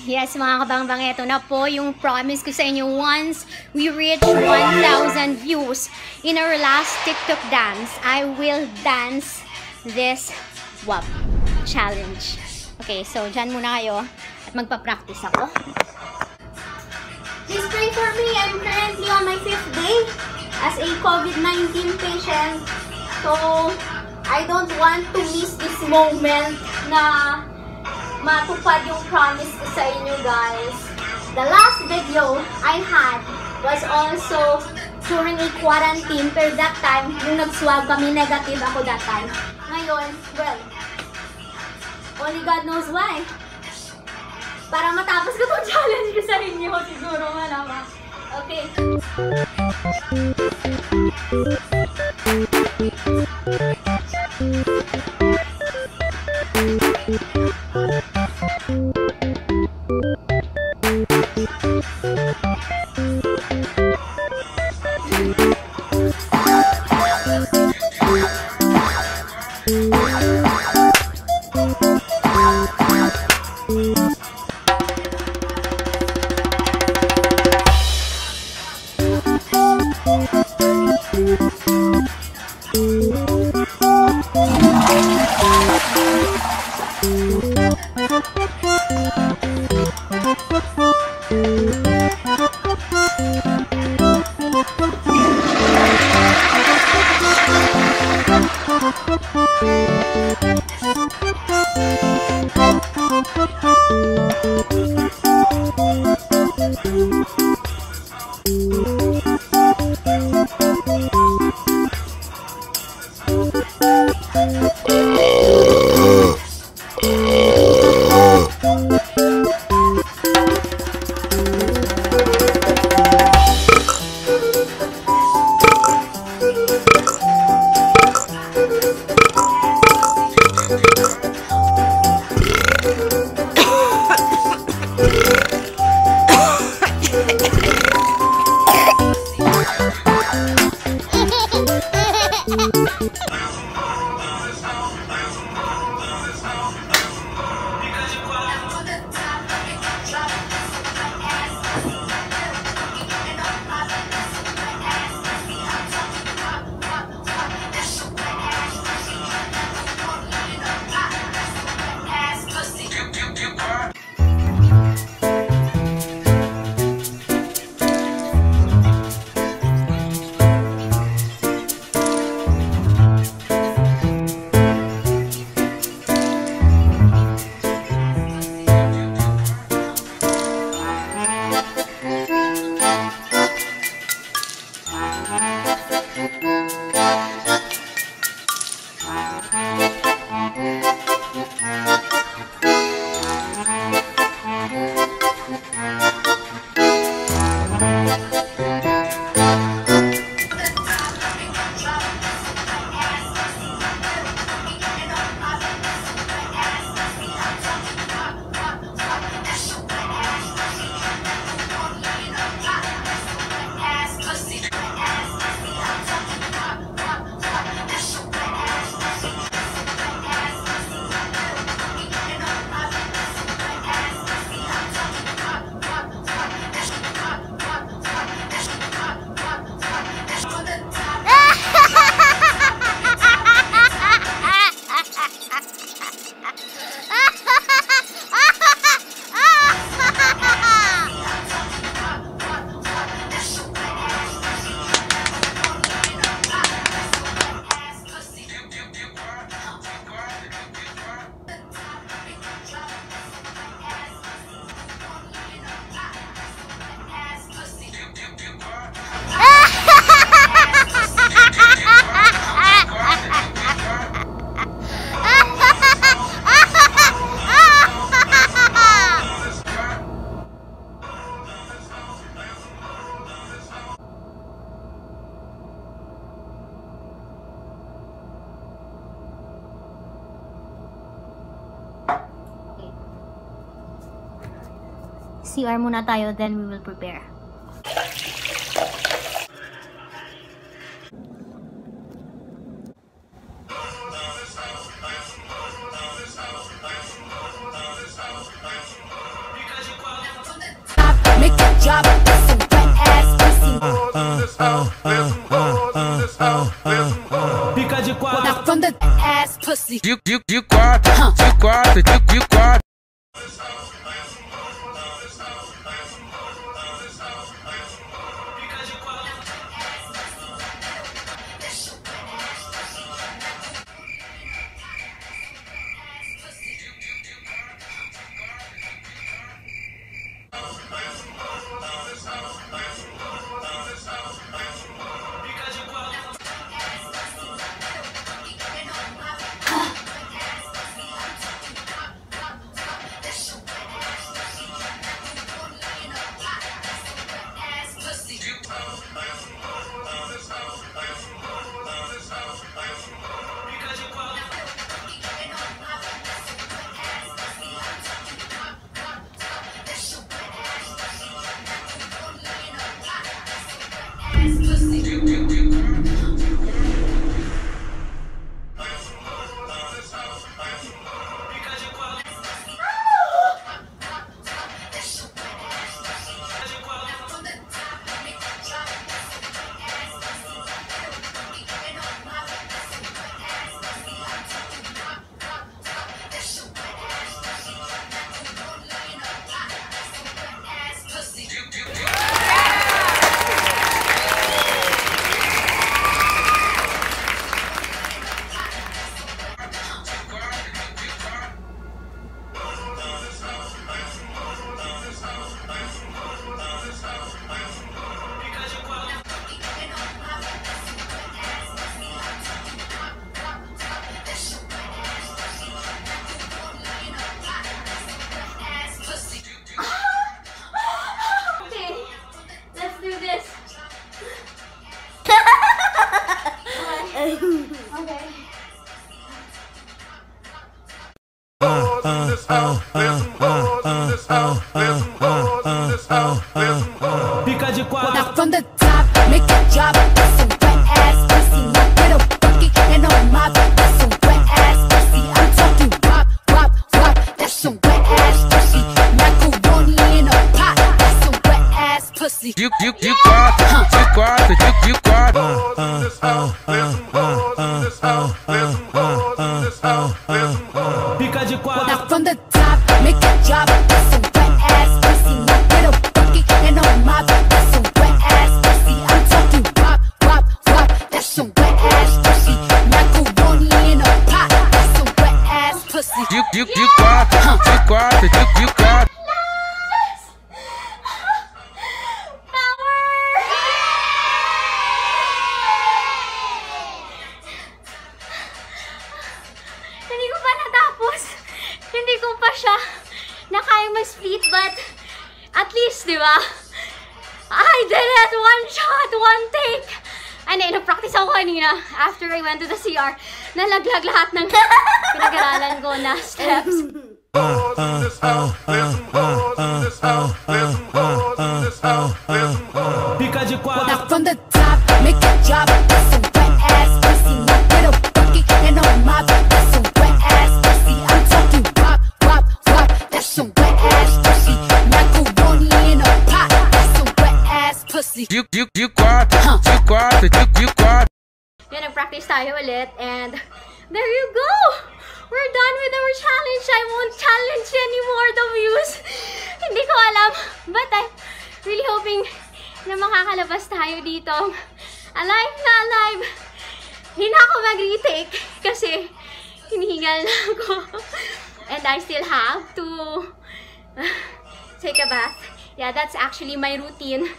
Yes, mga kabangbang, ito na po yung promise ko sa inyo. Once we reach 1,000 views in our last TikTok dance, I will dance this WAP challenge. Okay, so dyan muna kayo at magpa-practice ako. Please pray for me. I'm currently on my 5th day as a COVID-19 patient. So, I don't want to miss this moment na matupad yung promise ko sa inyo, guys. The last video I had was also during a quarantine, pero that time, yung nag-swab kami, negative ako that time. Ngayon, well, only God knows why. Para matapos ko itong challenge ko sa inyo, siguro nga naman. Okay. CR muna tayo, then we will prepare. pussy. You got, you got. Now from the top, make it drop. That's some wet ass pussy. Now get a bucket and a mop. That's some wet ass pussy. I'm talking wop, wop, wop. That's some wet ass pussy. Macaroni in a pot. That's some wet ass pussy. You got, you got. Now from the top, make it drop. That's some wet ass pussy. Now get a bucket and a mop. That's some wet ass pussy. I'm talking wop, wop, wop. That's some wet ass pussy. Macaroni in a pot. That's some wet ass pussy. You got, you got. Hindi ko pa natapos. Hindi ko pa siya nakayang mag-split, but at least, di ba? I did it! One shot, one take! Ano, nag-practice ako kanina after I went to the CR. Nalaglag lahat ng pinag-aralan ko na steps. Now from the top, make it drop. That's some wet ass pussy. Now get a bucket and a mop. That's some wet ass pussy. I'm talking wop, wop, wop. That's some wet ass pussy. Macaroni in a pot. That's some wet ass pussy. You got, you got. Yan, nag-practice tayo ulit, and there you go! We're done with our challenge. I won't challenge anymore the views. Hindi ko alam, but I'm really hoping na makakalabas tayo dito. Alive na alive! Hindi na ako mag-retake kasi hinihingal na ako. And I still have to take a bath. Yeah, that's actually my routine.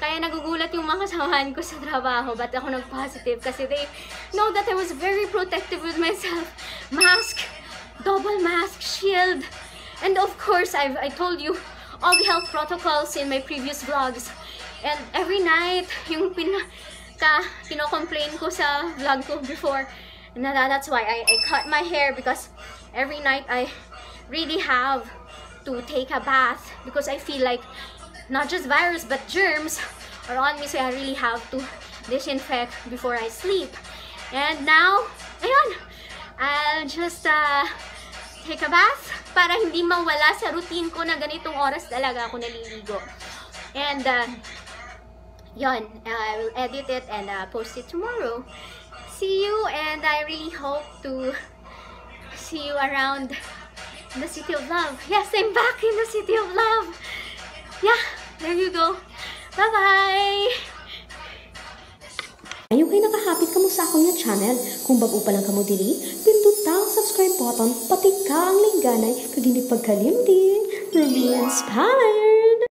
Kaya nagugulat yung mga kasamahan ko sa trabaho, but ako nag-positive kasi they know that I was very protective with myself. Mask, double mask, shield, and of course, I told you all the health protocols in my previous vlogs. And every night, yung kino-complain ko sa vlog ko before, and that's why I cut my hair, because every night I really have to take a bath because I feel like not just virus but germs are on me, so I really have to disinfect before I sleep. And now, ayun, I'll just take a bath para hindi mawala sa routine ko na ganitong oras talaga ako naliligo. And yun, I will edit it and post it tomorrow. See you, and I really hope to see you around in the city of love. Yes, I'm back in the city of love. Yeah, there you go. Bye-bye! Ayaw kayo nakahapit ka mo sa akong channel. Kung bago pa lang ka mo dili, pindot ang subscribe button, pati ka ang lingganay, kag hindi pagkalimtin. Rubeinspired!